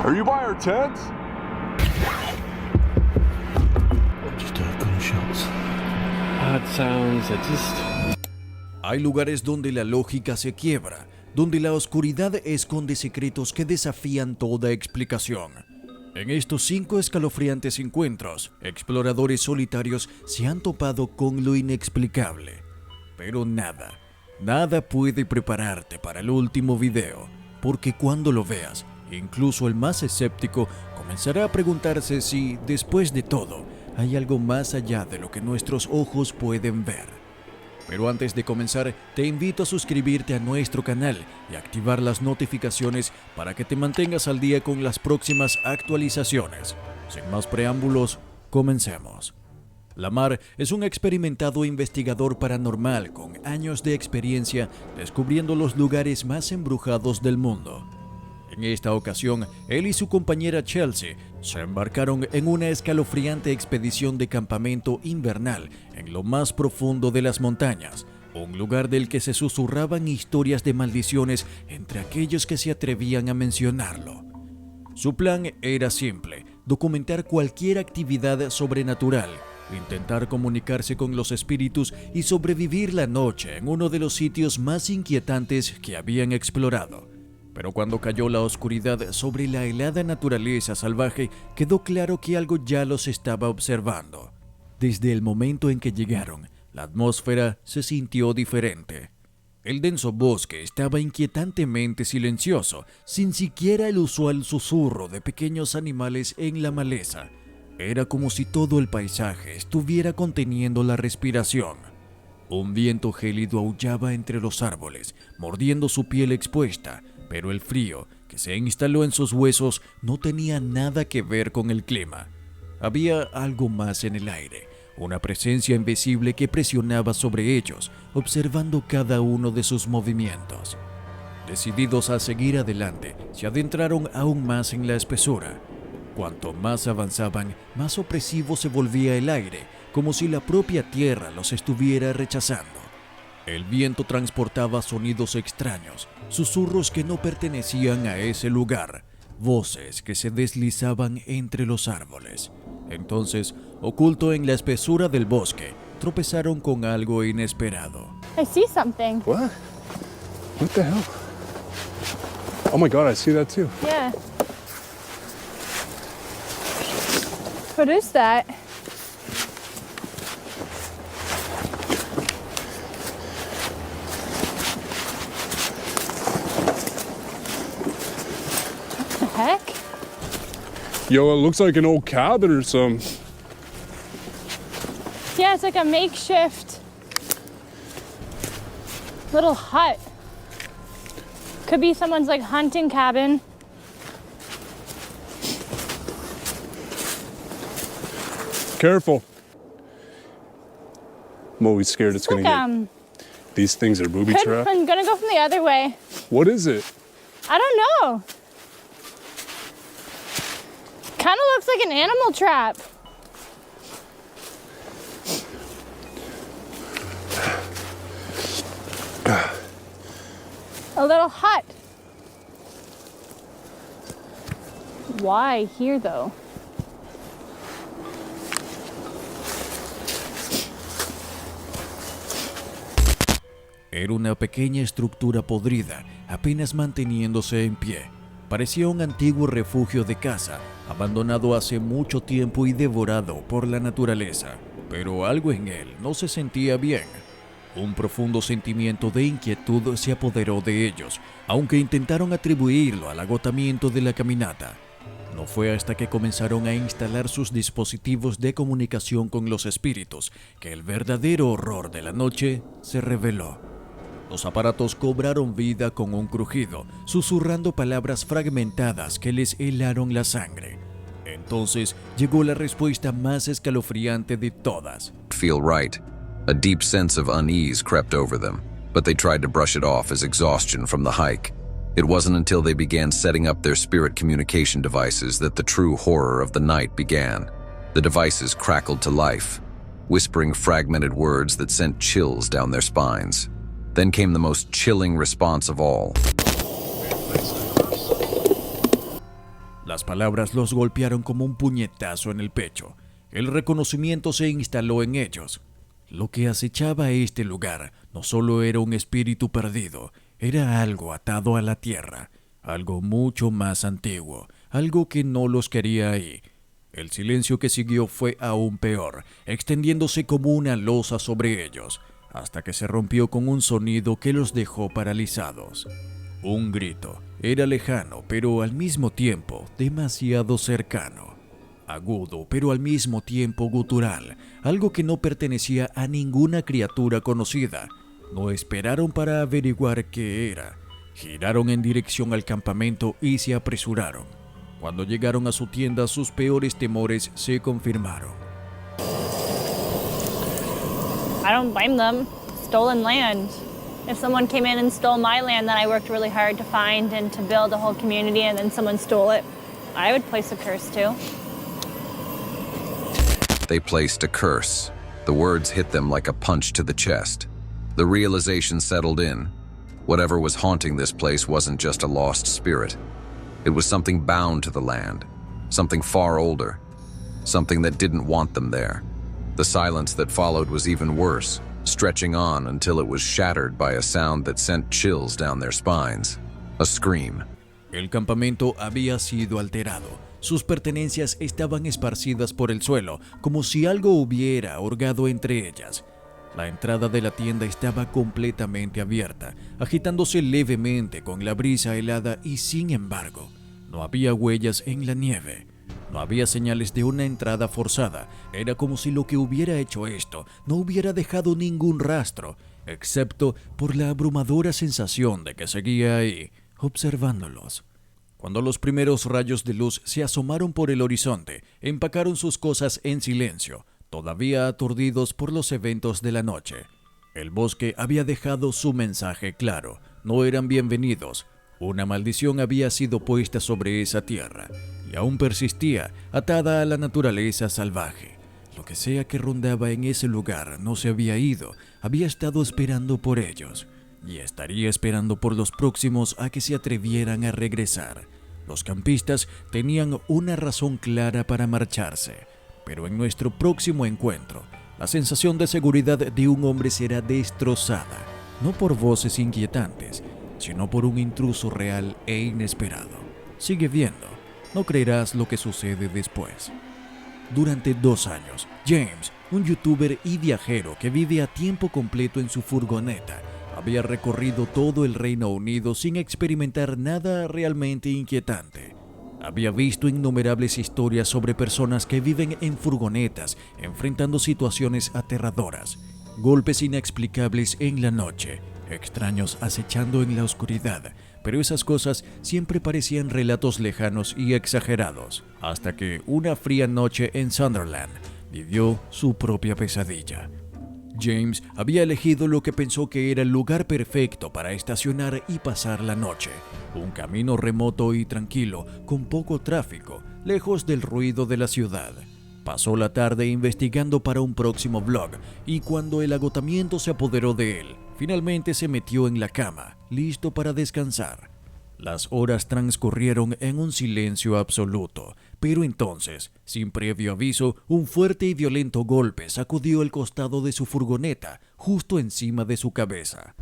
Are you by our tent? Just gunshots. Odd sounds. Hay lugares donde la lógica se quiebra, donde la oscuridad esconde secretos que desafían toda explicación. En estos 5 escalofriantes encuentros, exploradores solitarios se han topado con lo inexplicable. Pero nada puede prepararte para el último video, porque cuando lo veas, incluso el más escéptico comenzará a preguntarse si, después de todo, hay algo más allá de lo que nuestros ojos pueden ver. Pero antes de comenzar, te invito a suscribirte a nuestro canal y activar las notificaciones para que te mantengas al día con las próximas actualizaciones. Sin más preámbulos, comencemos. Lamar es un experimentado investigador paranormal con años de experiencia descubriendo los lugares más embrujados del mundo. En esta ocasión, él y su compañera Chelsea se embarcaron en una escalofriante expedición de campamento invernal en lo más profundo de las montañas, un lugar del que se susurraban historias de maldiciones entre aquellos que se atrevían a mencionarlo. Su plan era simple: documentar cualquier actividad sobrenatural, intentar comunicarse con los espíritus y sobrevivir la noche en uno de los sitios más inquietantes que habían explorado. Pero cuando cayó la oscuridad sobre la helada naturaleza salvaje, quedó claro que algo ya los estaba observando. Desde el momento en que llegaron, la atmósfera se sintió diferente. El denso bosque estaba inquietantemente silencioso, sin siquiera el usual susurro de pequeños animales en la maleza. Era como si todo el paisaje estuviera conteniendo la respiración. Un viento gélido aullaba entre los árboles, mordiendo su piel expuesta, pero el frío que se instaló en sus huesos no tenía nada que ver con el clima. Había algo más en el aire, una presencia invisible que presionaba sobre ellos, observando cada uno de sus movimientos. Decididos a seguir adelante, se adentraron aún más en la espesura. Cuanto más avanzaban, más opresivo se volvía el aire, como si la propia tierra los estuviera rechazando. El viento transportaba sonidos extraños, susurros que no pertenecían a ese lugar, voces que se deslizaban entre los árboles. Entonces, oculto en la espesura del bosque, tropezaron con algo inesperado. I see something. What? What the hell? Oh my God, I see that too. Yeah. What is that? What the heck? Yo, it looks like an old cabin or something. Yeah, it's like a makeshift little hut. Could be someone's like hunting cabin. Careful. I'm always scared it's Like, gonna get. These things are booby trapped. I'm gonna go from the other way. What is it? I don't know. Kind of looks like an animal trap. A little hut. Why here though? Era una pequeña estructura podrida, apenas manteniéndose en pie. Parecía un antiguo refugio de caza, abandonado hace mucho tiempo y devorado por la naturaleza. Pero algo en él no se sentía bien. Un profundo sentimiento de inquietud se apoderó de ellos, aunque intentaron atribuirlo al agotamiento de la caminata. No fue hasta que comenzaron a instalar sus dispositivos de comunicación con los espíritus que el verdadero horror de la noche se reveló. Los aparatos cobraron vida con un crujido, susurrando palabras fragmentadas que les helaron la sangre. Entonces llegó la respuesta más escalofriante de todas. Feel right. A deep sense of unease crept over them, but they tried to brush it off as exhaustion from the hike. It wasn't until they began setting up their spirit communication devices that the true horror of the night began. The devices crackled to life, whispering fragmented words that sent chills down their spines. Then came the most chilling response of all. Las palabras los golpearon como un puñetazo en el pecho. El reconocimiento se instaló en ellos. Lo que acechaba este lugar no solo era un espíritu perdido, era algo atado a la tierra, algo mucho más antiguo, algo que no los quería ahí. El silencio que siguió fue aún peor, extendiéndose como una losa sobre ellos, hasta que se rompió con un sonido que los dejó paralizados. Un grito. Era lejano, pero al mismo tiempo demasiado cercano. Agudo, pero al mismo tiempo gutural, algo que no pertenecía a ninguna criatura conocida. No esperaron para averiguar qué era. Giraron en dirección al campamento y se apresuraron. Cuando llegaron a su tienda, sus peores temores se confirmaron. I don't blame them. Stolen land. If someone came in and stole my land that I worked really hard to find and to build a whole community and then someone stole it, I would place a curse too. They placed a curse. The words hit them like a punch to the chest. The realization settled in. Whatever was haunting this place wasn't just a lost spirit. It was something bound to the land, something far older, something that didn't want them there. The silence that followed was even worse, stretching on until it was shattered by a sound that sent chills down their spines. A scream. El campamento había sido alterado. Sus pertenencias estaban esparcidas por el suelo, como si algo hubiera hurgado entre ellas. La entrada de la tienda estaba completamente abierta, agitándose levemente con la brisa helada y, sin embargo, no había huellas en la nieve. No había señales de una entrada forzada. Era como si lo que hubiera hecho esto no hubiera dejado ningún rastro, excepto por la abrumadora sensación de que seguía ahí, observándolos. Cuando los primeros rayos de luz se asomaron por el horizonte, empacaron sus cosas en silencio, todavía aturdidos por los eventos de la noche. El bosque había dejado su mensaje claro. No eran bienvenidos. Una maldición había sido puesta sobre esa tierra y aún persistía, atada a la naturaleza salvaje. Lo que sea que rondaba en ese lugar no se había ido, había estado esperando por ellos y estaría esperando por los próximos a que se atrevieran a regresar. Los campistas tenían una razón clara para marcharse, pero en nuestro próximo encuentro, la sensación de seguridad de un hombre será destrozada, no por voces inquietantes, sino por un intruso real e inesperado. Sigue viendo, no creerás lo que sucede después. Durante 2 años, James, un youtuber y viajero que vive a tiempo completo en su furgoneta, había recorrido todo el Reino Unido sin experimentar nada realmente inquietante. Había visto innumerables historias sobre personas que viven en furgonetas enfrentando situaciones aterradoras, golpes inexplicables en la noche, extraños acechando en la oscuridad, pero esas cosas siempre parecían relatos lejanos y exagerados, hasta que una fría noche en Sunderland vivió su propia pesadilla. James había elegido lo que pensó que era el lugar perfecto para estacionar y pasar la noche. Un camino remoto y tranquilo, con poco tráfico, lejos del ruido de la ciudad. Pasó la tarde investigando para un próximo vlog y cuando el agotamiento se apoderó de él, finalmente se metió en la cama, listo para descansar. Las horas transcurrieron en un silencio absoluto, pero entonces, sin previo aviso, un fuerte y violento golpe sacudió el costado de su furgoneta, justo encima de su cabeza.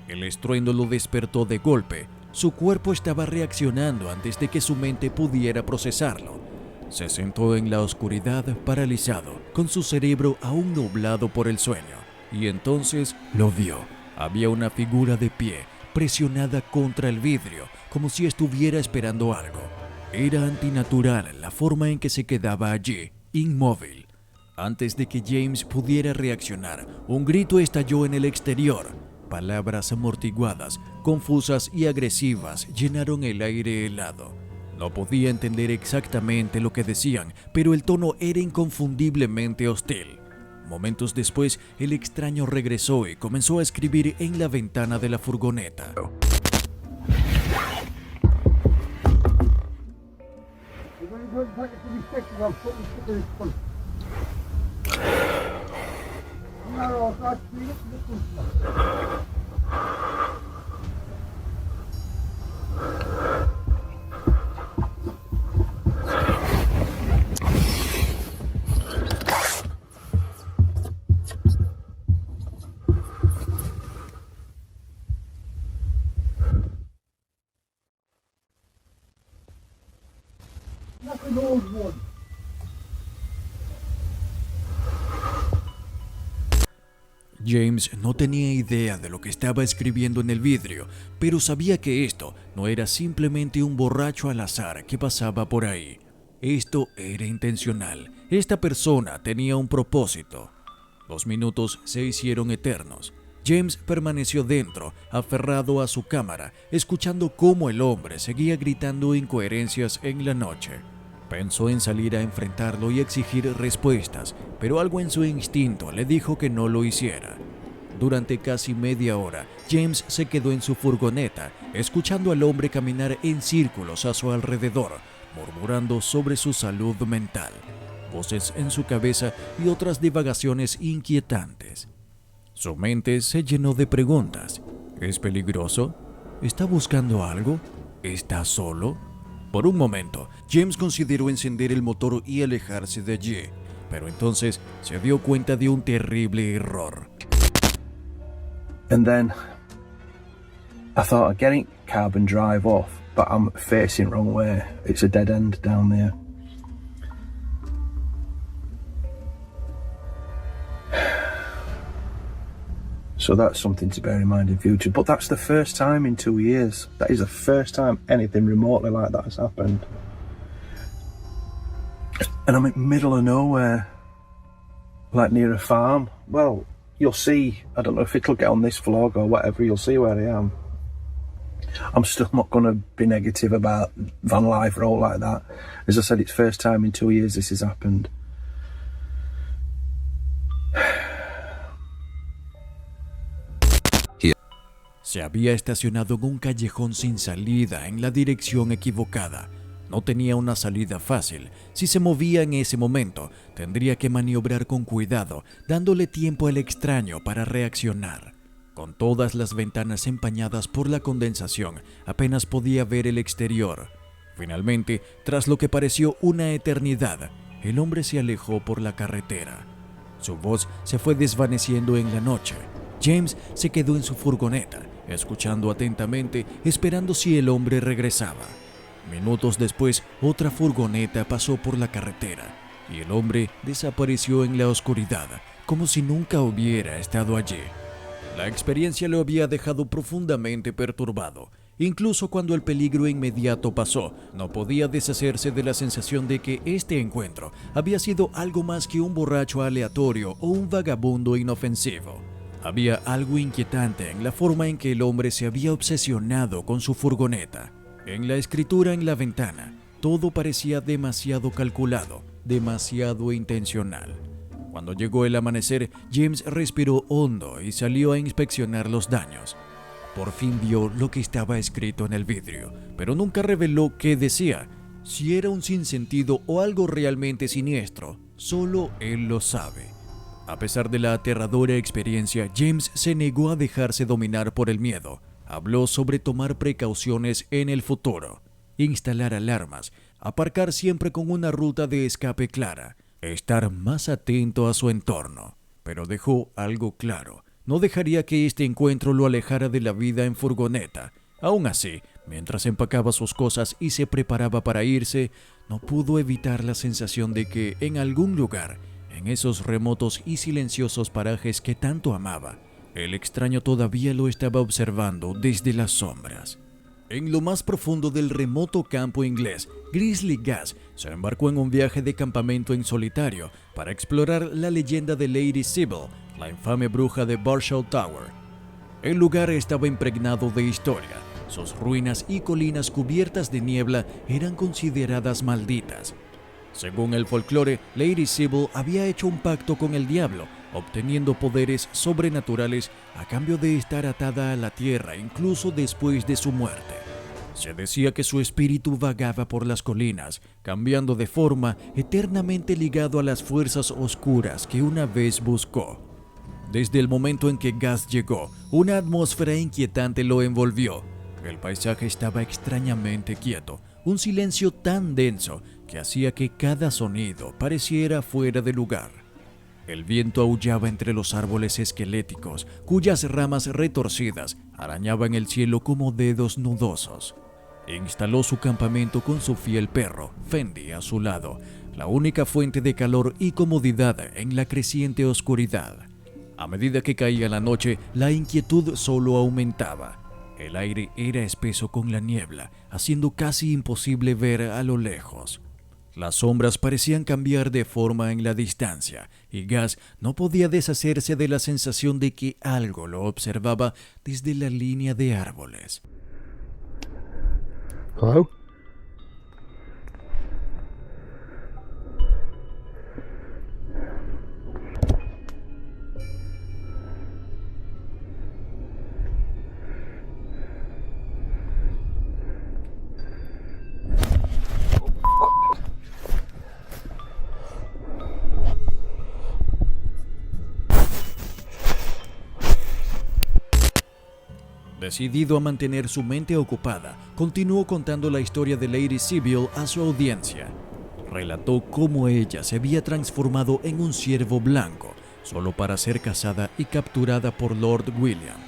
El estruendo lo despertó de golpe. Su cuerpo estaba reaccionando antes de que su mente pudiera procesarlo. Se sentó en la oscuridad paralizado, con su cerebro aún nublado por el sueño. Y entonces lo vio. Había una figura de pie, presionada contra el vidrio, como si estuviera esperando algo. Era antinatural la forma en que se quedaba allí, inmóvil. Antes de que James pudiera reaccionar, un grito estalló en el exterior. Palabras amortiguadas, confusas y agresivas llenaron el aire helado. No podía entender exactamente lo que decían, pero el tono era inconfundiblemente hostil. Momentos después, el extraño regresó y comenzó a escribir en la ventana de la furgoneta. James no tenía idea de lo que estaba escribiendo en el vidrio, pero sabía que esto no era simplemente un borracho al azar que pasaba por ahí. Esto era intencional. Esta persona tenía un propósito. Los minutos se hicieron eternos. James permaneció dentro, aferrado a su cámara, escuchando cómo el hombre seguía gritando incoherencias en la noche. Pensó en salir a enfrentarlo y exigir respuestas, pero algo en su instinto le dijo que no lo hiciera. Durante casi media hora, James se quedó en su furgoneta, escuchando al hombre caminar en círculos a su alrededor, murmurando sobre su salud mental, voces en su cabeza y otras divagaciones inquietantes. Su mente se llenó de preguntas. ¿Es peligroso? ¿Está buscando algo? ¿Está solo? Por un momento, James consideró encender el motor y alejarse de allí, pero entonces se dio cuenta de un terrible error. And then I thought I'd get in cab and drive off, but I'm facing wrong way. It's a dead end down there. So that's something to bear in mind in future. But that's the first time in 2 years. That is the first time anything remotely like that has happened. And I'm in the middle of nowhere, like near a farm. Well, you'll see, I don't know if it'll get on this vlog or whatever, you'll see where I am. I'm still not going to be negative about van life or all like that. As I said, it's first time in 2 years this has happened. Se había estacionado en un callejón sin salida en la dirección equivocada. No tenía una salida fácil. Si se movía en ese momento, tendría que maniobrar con cuidado, dándole tiempo al extraño para reaccionar. Con todas las ventanas empañadas por la condensación, apenas podía ver el exterior. Finalmente, tras lo que pareció una eternidad, el hombre se alejó por la carretera. Su voz se fue desvaneciendo en la noche. James se quedó en su furgoneta, escuchando atentamente, esperando si el hombre regresaba. Minutos después, otra furgoneta pasó por la carretera y el hombre desapareció en la oscuridad, como si nunca hubiera estado allí. La experiencia lo había dejado profundamente perturbado. Incluso cuando el peligro inmediato pasó, no podía deshacerse de la sensación de que este encuentro había sido algo más que un borracho aleatorio o un vagabundo inofensivo. Había algo inquietante en la forma en que el hombre se había obsesionado con su furgoneta. En la escritura en la ventana, todo parecía demasiado calculado, demasiado intencional. Cuando llegó el amanecer, James respiró hondo y salió a inspeccionar los daños. Por fin vio lo que estaba escrito en el vidrio, pero nunca reveló qué decía. Si era un sinsentido o algo realmente siniestro, solo él lo sabe. A pesar de la aterradora experiencia, James se negó a dejarse dominar por el miedo. Habló sobre tomar precauciones en el futuro, instalar alarmas, aparcar siempre con una ruta de escape clara, estar más atento a su entorno. Pero dejó algo claro: no dejaría que este encuentro lo alejara de la vida en furgoneta. Aún así, mientras empacaba sus cosas y se preparaba para irse, no pudo evitar la sensación de que en algún lugar, en esos remotos y silenciosos parajes que tanto amaba, el extraño todavía lo estaba observando desde las sombras. En lo más profundo del remoto campo inglés, Grizzly Gas se embarcó en un viaje de campamento en solitario para explorar la leyenda de Lady Sybil, la infame bruja de Barshaw Tower. El lugar estaba impregnado de historia. sus ruinas y colinas cubiertas de niebla eran consideradas malditas. Según el folclore, Lady Sybil había hecho un pacto con el diablo, obteniendo poderes sobrenaturales a cambio de estar atada a la tierra incluso después de su muerte. Se decía que su espíritu vagaba por las colinas, cambiando de forma, eternamente ligado a las fuerzas oscuras que una vez buscó. Desde el momento en que Gus llegó, una atmósfera inquietante lo envolvió. El paisaje estaba extrañamente quieto, un silencio tan denso que hacía que cada sonido pareciera fuera de lugar. El viento aullaba entre los árboles esqueléticos, cuyas ramas retorcidas arañaban el cielo como dedos nudosos. Instaló su campamento con su fiel perro, Fendi, a su lado, la única fuente de calor y comodidad en la creciente oscuridad. A medida que caía la noche, la inquietud solo aumentaba. El aire era espeso con la niebla, haciendo casi imposible ver a lo lejos. Las sombras parecían cambiar de forma en la distancia, y Gus no podía deshacerse de la sensación de que algo lo observaba desde la línea de árboles. Hello? Decidido a mantener su mente ocupada, continuó contando la historia de Lady Sybil a su audiencia. Relató cómo ella se había transformado en un ciervo blanco, solo para ser cazada y capturada por Lord William.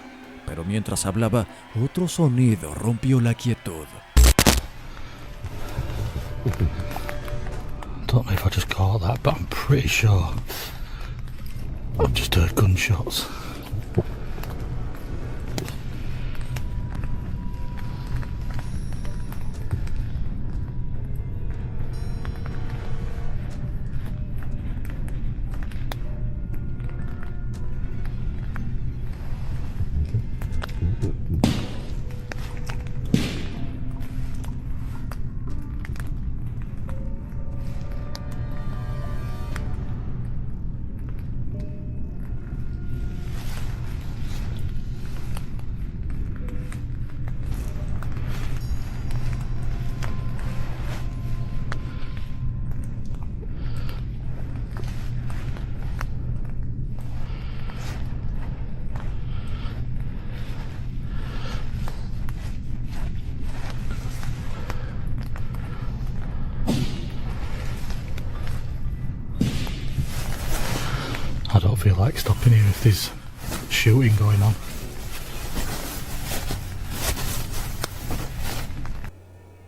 Pero mientras hablaba, otro sonido rompió la quietud. Don't know if I just caught that, but I'm pretty sure I've just heard gunshots. I don't feel like stopping here if there's shooting going on.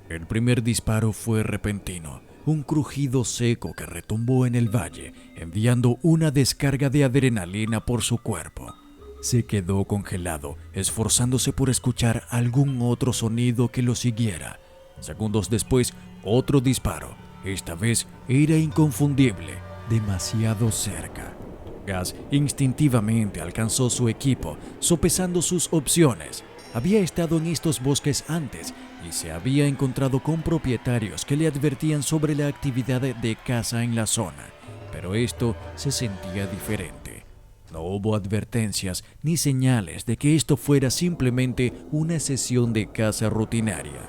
El primer disparo fue repentino, un crujido seco que retumbó en el valle, enviando una descarga de adrenalina por su cuerpo. Se quedó congelado, esforzándose por escuchar algún otro sonido que lo siguiera. Segundos después, otro disparo. Esta vez era inconfundible, demasiado cerca. Gus instintivamente alcanzó su equipo, sopesando sus opciones. Había estado en estos bosques antes y se había encontrado con propietarios que le advertían sobre la actividad de caza en la zona, pero esto se sentía diferente. No hubo advertencias ni señales de que esto fuera simplemente una sesión de caza rutinaria.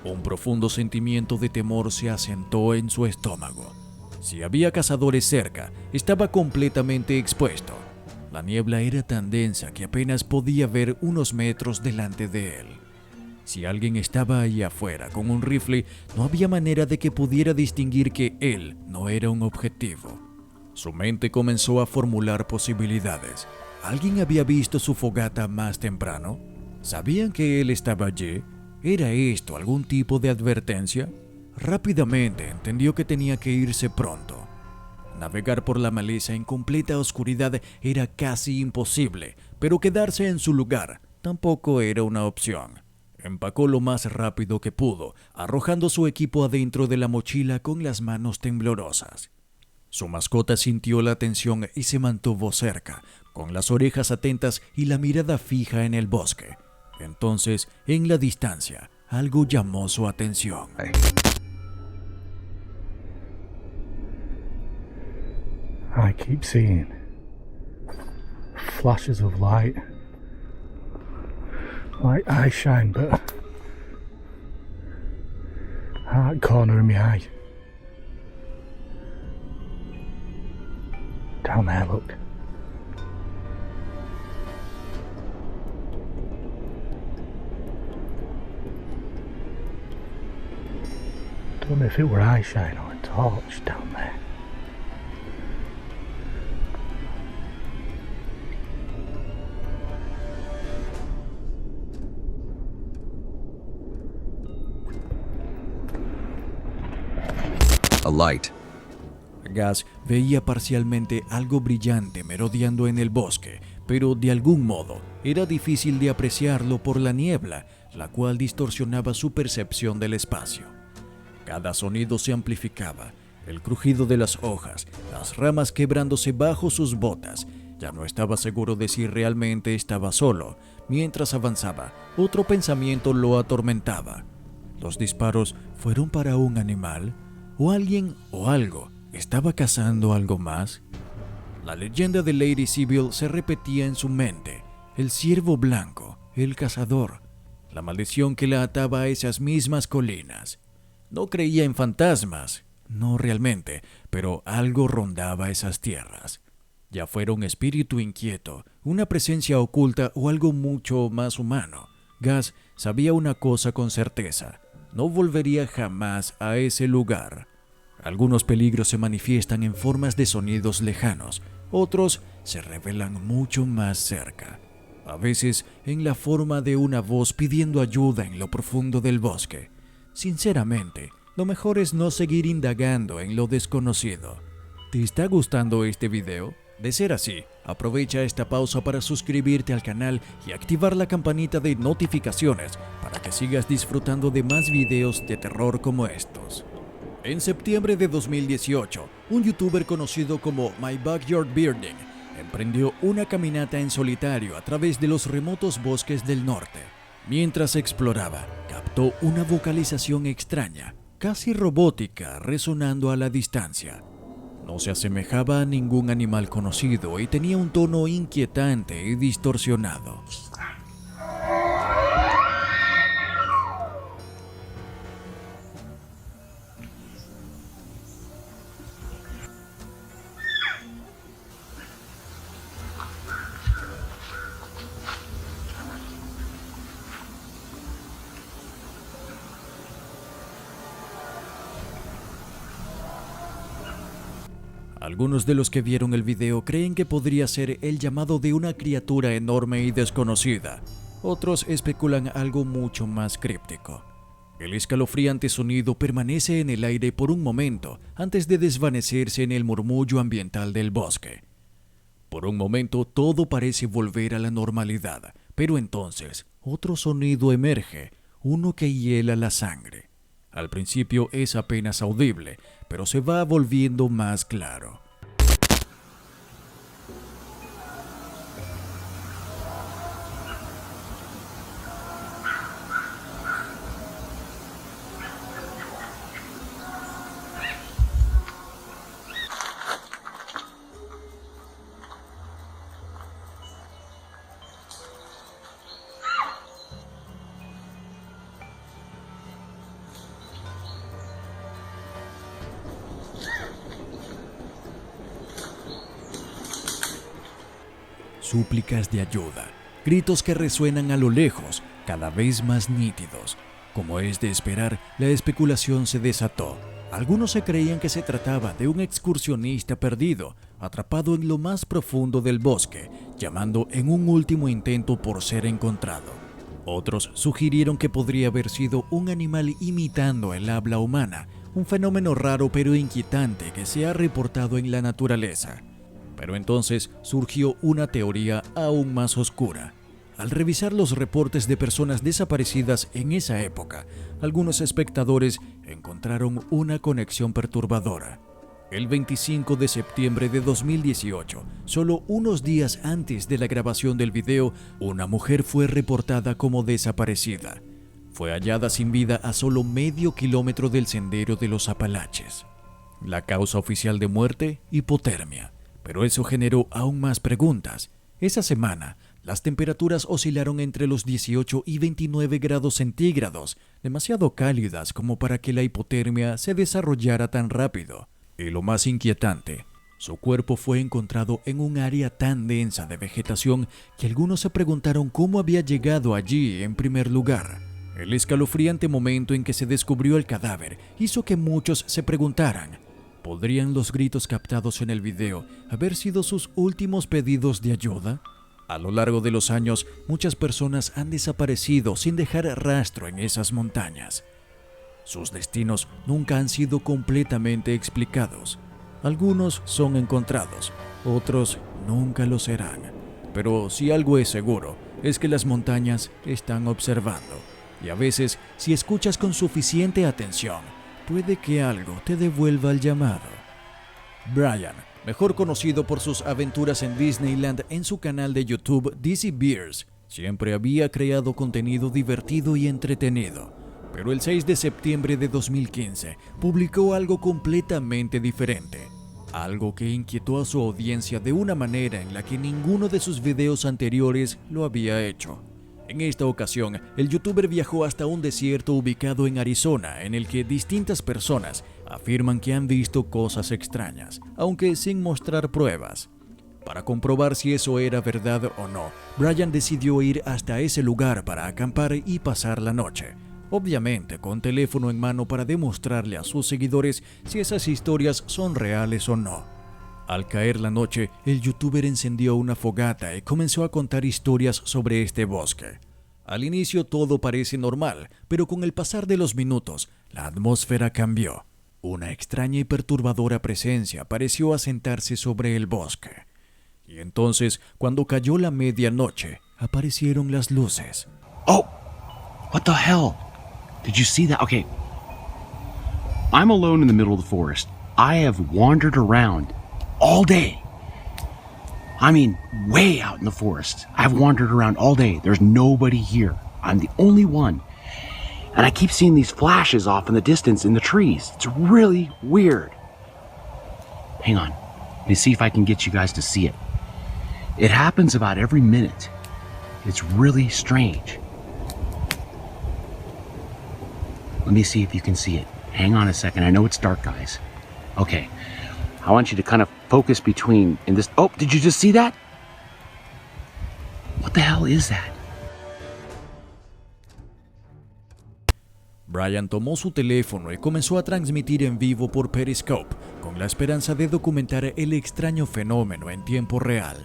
Un profundo sentimiento de temor se asentó en su estómago. Si había cazadores cerca, estaba completamente expuesto. La niebla era tan densa que apenas podía ver unos metros delante de él. Si alguien estaba ahí afuera con un rifle, no había manera de que pudiera distinguir que él no era un objetivo. Su mente comenzó a formular posibilidades. ¿Alguien había visto su fogata más temprano? ¿Sabían que él estaba allí? ¿Era esto algún tipo de advertencia? Rápidamente entendió que tenía que irse pronto. Navegar por la maleza en completa oscuridad era casi imposible, pero quedarse en su lugar tampoco era una opción. Empacó lo más rápido que pudo, arrojando su equipo adentro de la mochila con las manos temblorosas. Su mascota sintió la tensión y se mantuvo cerca, con las orejas atentas y la mirada fija en el bosque. Entonces, en la distancia, algo llamó su atención. I keep seeing flashes of light, like eye shine, but that corner of my eye. Down there, look. Don't know if it were eye shine or a torch down there. A light. Gas veía parcialmente algo brillante merodeando en el bosque, pero de algún modo era difícil de apreciarlo por la niebla, la cual distorsionaba su percepción del espacio. Cada sonido se amplificaba, el crujido de las hojas, las ramas quebrándose bajo sus botas. Ya no estaba seguro de si realmente estaba solo. Mientras avanzaba, otro pensamiento lo atormentaba. ¿Los disparos fueron para un animal? ¿O alguien o algo estaba cazando algo más? La leyenda de Lady Sibyl se repetía en su mente. El ciervo blanco, el cazador, la maldición que la ataba a esas mismas colinas. No creía en fantasmas, no realmente, pero algo rondaba esas tierras. Ya fuera un espíritu inquieto, una presencia oculta o algo mucho más humano. Gas sabía una cosa con certeza: no volvería jamás a ese lugar. Algunos peligros se manifiestan en formas de sonidos lejanos, otros se revelan mucho más cerca. A veces en la forma de una voz pidiendo ayuda en lo profundo del bosque. Sinceramente, lo mejor es no seguir indagando en lo desconocido. ¿Te está gustando este video? De ser así, aprovecha esta pausa para suscribirte al canal y activar la campanita de notificaciones para que sigas disfrutando de más videos de terror como estos. En septiembre de 2018, un youtuber conocido como My Backyard Birding emprendió una caminata en solitario a través de los remotos bosques del norte. Mientras exploraba, captó una vocalización extraña, casi robótica, resonando a la distancia. No se asemejaba a ningún animal conocido y tenía un tono inquietante y distorsionado. Algunos de los que vieron el video creen que podría ser el llamado de una criatura enorme y desconocida. Otros especulan algo mucho más críptico. El escalofriante sonido permanece en el aire por un momento antes de desvanecerse en el murmullo ambiental del bosque. Por un momento todo parece volver a la normalidad, pero entonces otro sonido emerge, uno que hiela la sangre. Al principio es apenas audible, pero se va volviendo más claro. Súplicas de ayuda, gritos que resuenan a lo lejos, cada vez más nítidos. Como es de esperar, la especulación se desató. Algunos se creían que se trataba de un excursionista perdido, atrapado en lo más profundo del bosque, llamando en un último intento por ser encontrado. Otros sugirieron que podría haber sido un animal imitando el habla humana, un fenómeno raro pero inquietante que se ha reportado en la naturaleza. Pero entonces surgió una teoría aún más oscura. Al revisar los reportes de personas desaparecidas en esa época, algunos espectadores encontraron una conexión perturbadora. El 25 de septiembre de 2018, solo unos días antes de la grabación del video, una mujer fue reportada como desaparecida. Fue hallada sin vida a solo medio kilómetro del sendero de los Apalaches. La causa oficial de muerte, hipotermia. Pero eso generó aún más preguntas. Esa semana, las temperaturas oscilaron entre los 18 y 29 grados centígrados, demasiado cálidas como para que la hipotermia se desarrollara tan rápido. Y lo más inquietante, su cuerpo fue encontrado en un área tan densa de vegetación que algunos se preguntaron cómo había llegado allí en primer lugar. El escalofriante momento en que se descubrió el cadáver hizo que muchos se preguntaran, ¿podrían los gritos captados en el video haber sido sus últimos pedidos de ayuda? A lo largo de los años, muchas personas han desaparecido sin dejar rastro en esas montañas. Sus destinos nunca han sido completamente explicados. Algunos son encontrados, otros nunca lo serán. Pero si algo es seguro, es que las montañas están observando. Y a veces, si escuchas con suficiente atención, puede que algo te devuelva el llamado. Brian, mejor conocido por sus aventuras en Disneyland en su canal de YouTube Dizzy Bears, siempre había creado contenido divertido y entretenido. Pero el 6 de septiembre de 2015 publicó algo completamente diferente. Algo que inquietó a su audiencia de una manera en la que ninguno de sus videos anteriores lo había hecho. En esta ocasión, el youtuber viajó hasta un desierto ubicado en Arizona, en el que distintas personas afirman que han visto cosas extrañas, aunque sin mostrar pruebas. Para comprobar si eso era verdad o no, Brian decidió ir hasta ese lugar para acampar y pasar la noche. Obviamente con teléfono en mano para demostrarle a sus seguidores si esas historias son reales o no. Al caer la noche, el youtuber encendió una fogata y comenzó a contar historias sobre este bosque. Al inicio todo parece normal, pero con el pasar de los minutos, la atmósfera cambió. Una extraña y perturbadora presencia pareció asentarse sobre el bosque. Y entonces, cuando cayó la medianoche, aparecieron las luces. Oh, what the hell? Did you see that? Okay. I'm alone in the middle of the forest. I have wandered around all day. I mean, way out in the forest. I've wandered around all day. There's nobody here. I'm the only one. And I keep seeing these flashes off in the distance in the trees. It's really weird. Hang on. Let me see if I can get you guys to see it. It happens about every minute. It's really strange. Let me see if you can see it. Hang on a second. I know it's dark, guys. Okay. I want you to kind of focus between in this. Oh, did you just see that? What the hell is that? Brian tomó su teléfono y comenzó a transmitir en vivo por Periscope, con la esperanza de documentar el extraño fenómeno en tiempo real.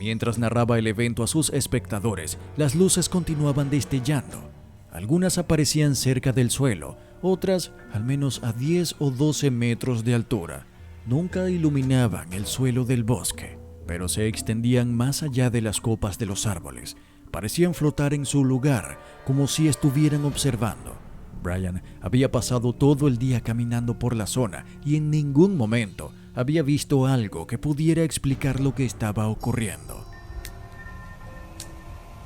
Mientras narraba el evento a sus espectadores, las luces continuaban destellando. Algunas aparecían cerca del suelo, otras al menos a 10 o 12 metros de altura. Nunca iluminaban el suelo del bosque, pero se extendían más allá de las copas de los árboles. Parecían flotar en su lugar, como si estuvieran observando. Brian había pasado todo el día caminando por la zona y en ningún momento había visto algo que pudiera explicar lo que estaba ocurriendo.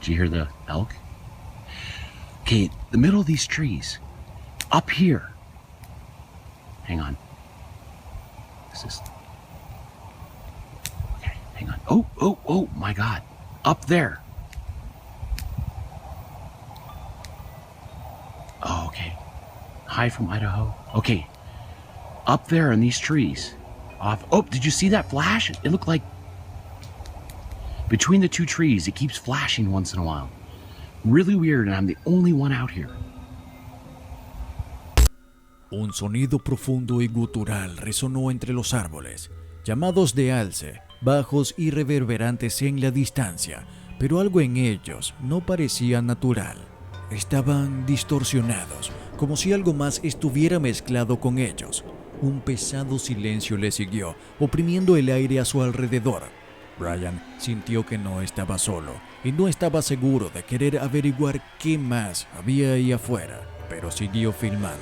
Did you hear the elk? Okay, the middle of these trees, up here. Hang on. This is. Okay, hang on. Oh, my God. Up there. Oh, okay. Hi from Idaho. Okay. Up there in these trees. Off. Oh, did you see that flash? It looked like between the two trees, it keeps flashing once in a while. Really weird, and I'm the only one out here. Un sonido profundo y gutural resonó entre los árboles, llamados de alce, bajos y reverberantes en la distancia, pero algo en ellos no parecía natural. Estaban distorsionados, como si algo más estuviera mezclado con ellos. Un pesado silencio le siguió, oprimiendo el aire a su alrededor. Brian sintió que no estaba solo y no estaba seguro de querer averiguar qué más había ahí afuera, pero siguió filmando.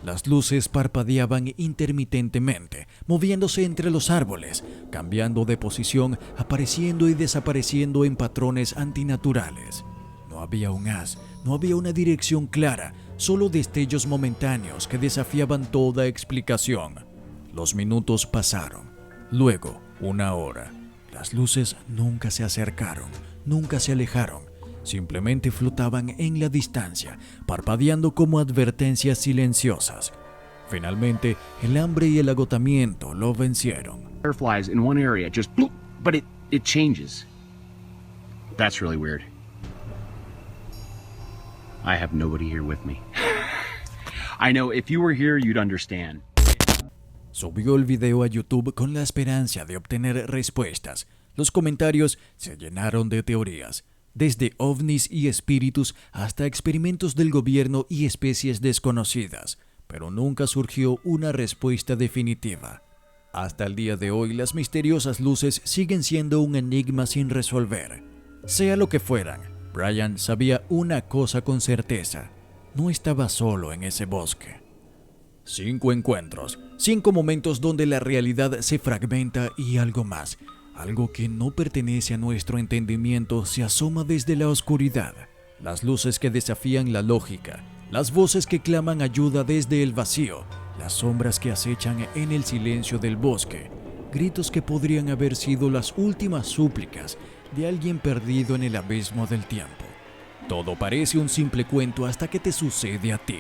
Las luces parpadeaban intermitentemente, moviéndose entre los árboles, cambiando de posición, apareciendo y desapareciendo en patrones antinaturales. No había un haz, no había una dirección clara, solo destellos momentáneos que desafiaban toda explicación. Los minutos pasaron, luego 1 hora. Las luces nunca se acercaron, nunca se alejaron. Simplemente flotaban en la distancia, parpadeando como advertencias silenciosas. Finalmente, el hambre y el agotamiento lo vencieron. Fireflies in one area, just bloop, but it changes. That's really weird. I have nobody here with me. I know if you were here, you'd understand. Subió el video a YouTube con la esperanza de obtener respuestas. Los comentarios se llenaron de teorías, desde ovnis y espíritus hasta experimentos del gobierno y especies desconocidas, pero nunca surgió una respuesta definitiva. Hasta el día de hoy, las misteriosas luces siguen siendo un enigma sin resolver. Sea lo que fueran, Brian sabía una cosa con certeza: no estaba solo en ese bosque. 5 encuentros, 5 momentos donde la realidad se fragmenta y algo más. Algo que no pertenece a nuestro entendimiento se asoma desde la oscuridad. Las luces que desafían la lógica, las voces que claman ayuda desde el vacío, las sombras que acechan en el silencio del bosque, gritos que podrían haber sido las últimas súplicas de alguien perdido en el abismo del tiempo. Todo parece un simple cuento hasta que te sucede a ti.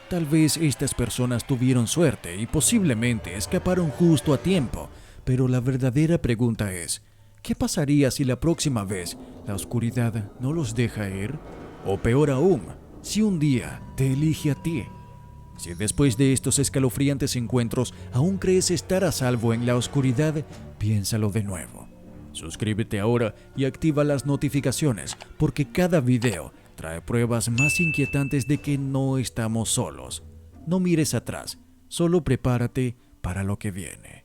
Tal vez estas personas tuvieron suerte y posiblemente escaparon justo a tiempo. Pero la verdadera pregunta es, ¿qué pasaría si la próxima vez la oscuridad no los deja ir? O peor aún, si un día te elige a ti. Si después de estos escalofriantes encuentros aún crees estar a salvo en la oscuridad, piénsalo de nuevo. Suscríbete ahora y activa las notificaciones, porque cada video trae pruebas más inquietantes de que no estamos solos. No mires atrás, solo prepárate para lo que viene.